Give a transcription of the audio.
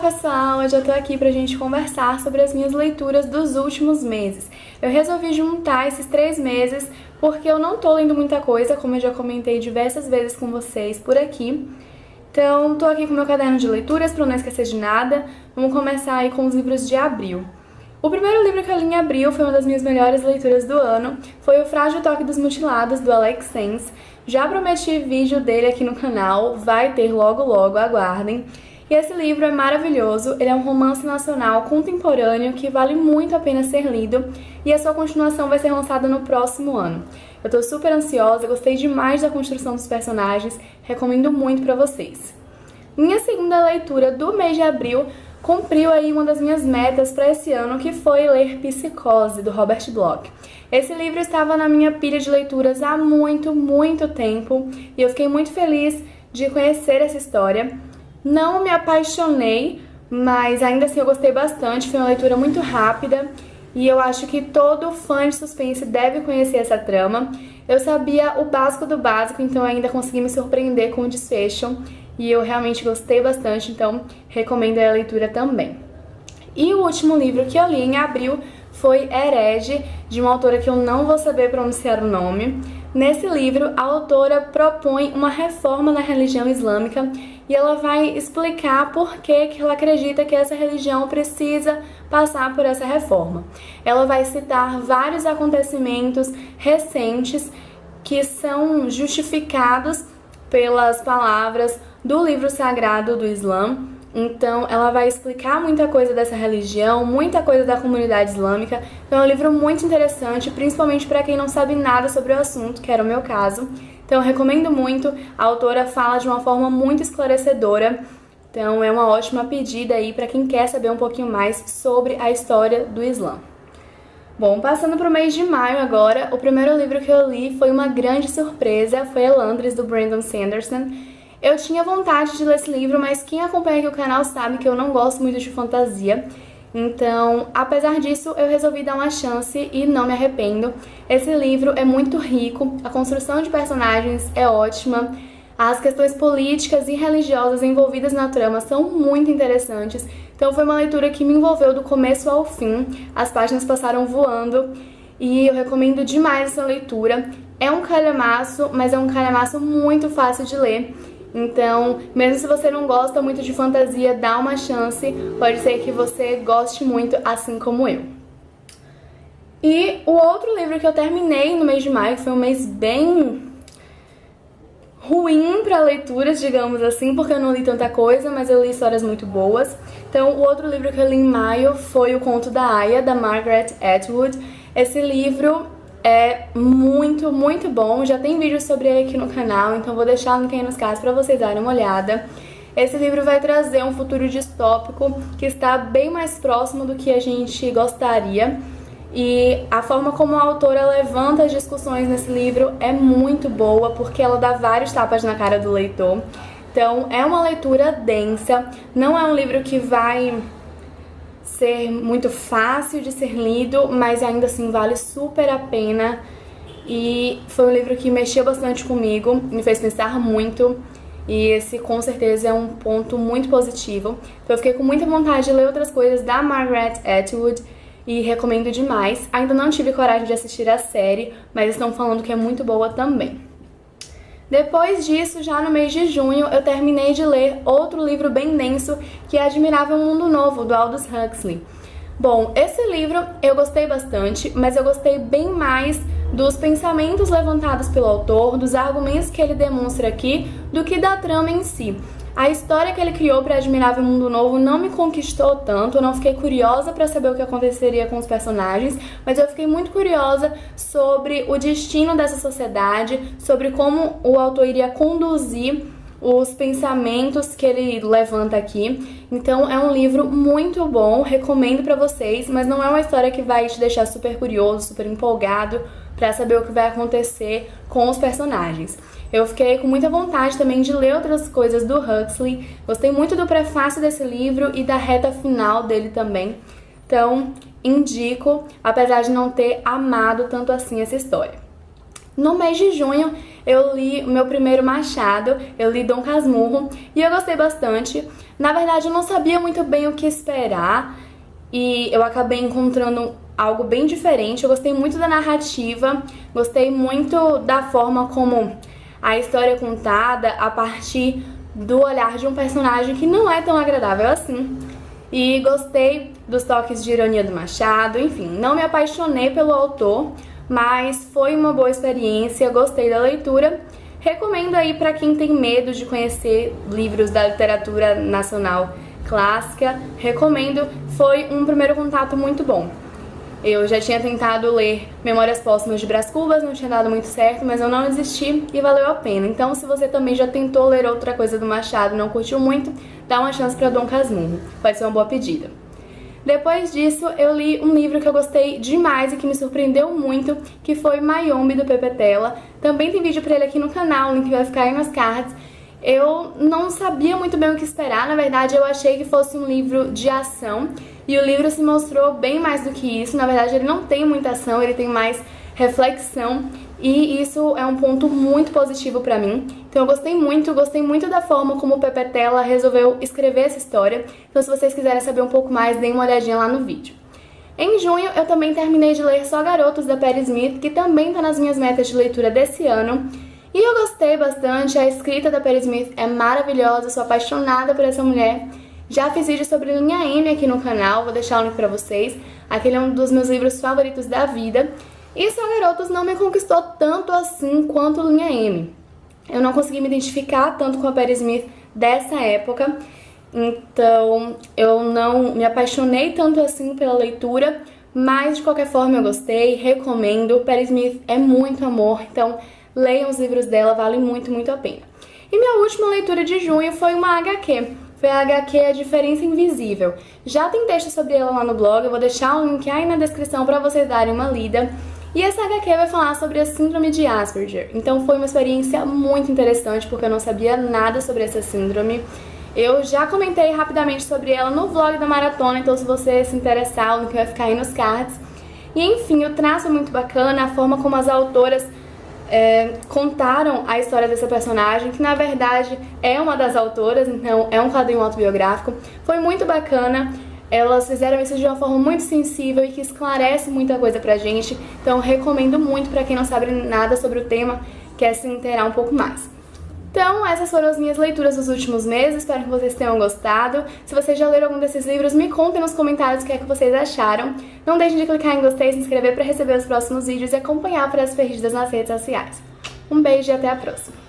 pessoal, hoje eu tô aqui pra gente conversar sobre as minhas leituras dos últimos meses. Eu resolvi juntar esses 3 meses porque eu não tô lendo muita coisa, como eu já comentei diversas vezes com vocês por aqui. Então, tô aqui com meu caderno de leituras pra não esquecer de nada. Vamos começar aí com os livros de abril. O primeiro livro que eu li em abril foi uma das minhas melhores leituras do ano, foi O Frágil Toque dos Mutilados, do Alex Sens. Já prometi vídeo dele aqui no canal, vai ter logo logo, aguardem. E esse livro é maravilhoso, ele é um romance nacional contemporâneo que vale muito a pena ser lido e a sua continuação vai ser lançada no próximo ano. Eu tô super ansiosa, gostei demais da construção dos personagens, recomendo muito pra vocês. Minha segunda leitura do mês de abril cumpriu aí uma das minhas metas para esse ano, que foi ler Psicose, do Robert Bloch. Esse livro estava na minha pilha de leituras há muito tempo e eu fiquei muito feliz de conhecer essa história. Não me apaixonei, mas ainda assim eu gostei bastante, foi uma leitura muito rápida e eu acho que todo fã de suspense deve conhecer essa trama. Eu sabia o básico do básico, então ainda consegui me surpreender com o desfecho e eu realmente gostei bastante, então recomendo a leitura também. E o último livro que eu li em abril foi Herege, de uma autora que eu não vou saber pronunciar o nome. Nesse livro, a autora propõe uma reforma na religião islâmica e ela vai explicar por que ela acredita que essa religião precisa passar por essa reforma. Ela vai citar vários acontecimentos recentes que são justificados pelas palavras do livro sagrado do Islã. Então, ela vai explicar muita coisa dessa religião, muita coisa da comunidade islâmica. Então, é um livro muito interessante, principalmente para quem não sabe nada sobre o assunto, que era o meu caso. Então, eu recomendo muito. A autora fala de uma forma muito esclarecedora. Então, é uma ótima pedida aí para quem quer saber um pouquinho mais sobre a história do Islã. Bom, passando para o mês de maio agora, o primeiro livro que eu li foi uma grande surpresa, foi Elandris, do Brandon Sanderson. Eu tinha vontade de ler esse livro, mas quem acompanha aqui o canal sabe que eu não gosto muito de fantasia. Então, apesar disso, eu resolvi dar uma chance e não me arrependo. Esse livro é muito rico, a construção de personagens é ótima, as questões políticas e religiosas envolvidas na trama são muito interessantes. Então foi uma leitura que me envolveu do começo ao fim, as páginas passaram voando e eu recomendo demais essa leitura. É um calhamaço, mas é um calhamaço muito fácil de ler. Então, mesmo se você não gosta muito de fantasia, dá uma chance, pode ser que você goste muito, assim como eu. E o outro livro que eu terminei no mês de maio, que foi um mês bem ruim para leituras, digamos assim, porque eu não li tanta coisa, mas eu li histórias muito boas. Então, o outro livro que eu li em maio foi O Conto da Aya, da Margaret Atwood. Esse livro é muito bom, já tem vídeo sobre ele aqui no canal, então vou deixar no nos cards para vocês darem uma olhada. Esse livro vai trazer um futuro distópico que está bem mais próximo do que a gente gostaria. E a forma como a autora levanta as discussões nesse livro é muito boa, porque ela dá vários tapas na cara do leitor. Então é uma leitura densa, não é um livro que vai ser muito fácil de ser lido, mas ainda assim vale super a pena. E foi um livro que mexeu bastante comigo, me fez pensar muito, e esse com certeza é um ponto muito positivo. Então eu fiquei com muita vontade de ler outras coisas da Margaret Atwood e recomendo demais. Ainda não tive coragem de assistir a série, mas estão falando que é muito boa também. Depois disso, já no mês de junho, eu terminei de ler outro livro bem denso, que é Admirável Mundo Novo, do Aldous Huxley. Bom, esse livro eu gostei bastante, mas eu gostei bem mais dos pensamentos levantados pelo autor, dos argumentos que ele demonstra aqui, do que da trama em si. A história que ele criou para Admirável Mundo Novo não me conquistou tanto, eu não fiquei curiosa para saber o que aconteceria com os personagens, mas eu fiquei muito curiosa sobre o destino dessa sociedade, sobre como o autor iria conduzir os pensamentos que ele levanta aqui. Então é um livro muito bom, recomendo para vocês, mas não é uma história que vai te deixar super curioso, super empolgado para saber o que vai acontecer com os personagens. Eu fiquei com muita vontade também de ler outras coisas do Huxley. Gostei muito do prefácio desse livro e da reta final dele também. Então, indico, apesar de não ter amado tanto assim essa história. No mês de junho, eu li o meu primeiro Machado, eu li Dom Casmurro e eu gostei bastante. Na verdade, eu não sabia muito bem o que esperar e eu acabei encontrando algo bem diferente. Eu gostei muito da narrativa, gostei muito da forma como a história é contada a partir do olhar de um personagem que não é tão agradável assim. E gostei dos toques de ironia do Machado, enfim, não me apaixonei pelo autor, mas foi uma boa experiência, gostei da leitura. Recomendo aí para quem tem medo de conhecer livros da literatura nacional clássica, recomendo, foi um primeiro contato muito bom. Eu já tinha tentado ler Memórias Póstumas de Brás Cubas, não tinha dado muito certo, mas eu não desisti e valeu a pena. Então, se você também já tentou ler outra coisa do Machado e não curtiu muito, dá uma chance para Dom Casmurro, pode ser uma boa pedida. Depois disso, eu li um livro que eu gostei demais e que me surpreendeu muito, que foi Mayombe, do Pepe Tela. Também tem vídeo pra ele aqui no canal, o link vai ficar aí nas cards. Eu não sabia muito bem o que esperar, na verdade eu achei que fosse um livro de ação, e o livro se mostrou bem mais do que isso. Na verdade ele não tem muita ação, ele tem mais reflexão, e isso é um ponto muito positivo pra mim. Então eu gostei muito da forma como o Pepe Tela resolveu escrever essa história. Então se vocês quiserem saber um pouco mais, deem uma olhadinha lá no vídeo. Em junho eu também terminei de ler Só Garotos, da Patti Smith, que também tá nas minhas metas de leitura desse ano. E eu gostei bastante, a escrita da Patti Smith é maravilhosa, sou apaixonada por essa mulher. Já fiz vídeo sobre Linha M aqui no canal, vou deixar o link pra vocês. Aquele é um dos meus livros favoritos da vida. E Só Garotos não me conquistou tanto assim quanto Linha M. Eu não consegui me identificar tanto com a Patti Smith dessa época, então eu não me apaixonei tanto assim pela leitura, mas de qualquer forma eu gostei, recomendo. Patti Smith é muito amor, então leiam os livros dela, vale muito, muito a pena. E minha última leitura de junho foi uma HQ. Foi a HQ A Diferença Invisível. Já tem texto sobre ela lá no blog, eu vou deixar o link aí na descrição pra vocês darem uma lida. E essa HQ vai falar sobre a síndrome de Asperger. Então foi uma experiência muito interessante, porque eu não sabia nada sobre essa síndrome. Eu já comentei rapidamente sobre ela no vlog da maratona, então se você se interessar, o link vai ficar aí nos cards. E enfim, o traço é muito bacana, a forma como as autoras contaram a história dessa personagem, que na verdade é uma das autoras, então é um quadrinho autobiográfico. Foi muito bacana, elas fizeram isso de uma forma muito sensível e que esclarece muita coisa pra gente, então recomendo muito pra quem não sabe nada sobre o tema, quer se inteirar um pouco mais. Então, essas foram as minhas leituras dos últimos meses, espero que vocês tenham gostado. Se vocês já leram algum desses livros, me contem nos comentários o que é que vocês acharam. Não deixem de clicar em gostei e se inscrever para receber os próximos vídeos e acompanhar para as perdidas nas redes sociais. Um beijo e até a próxima!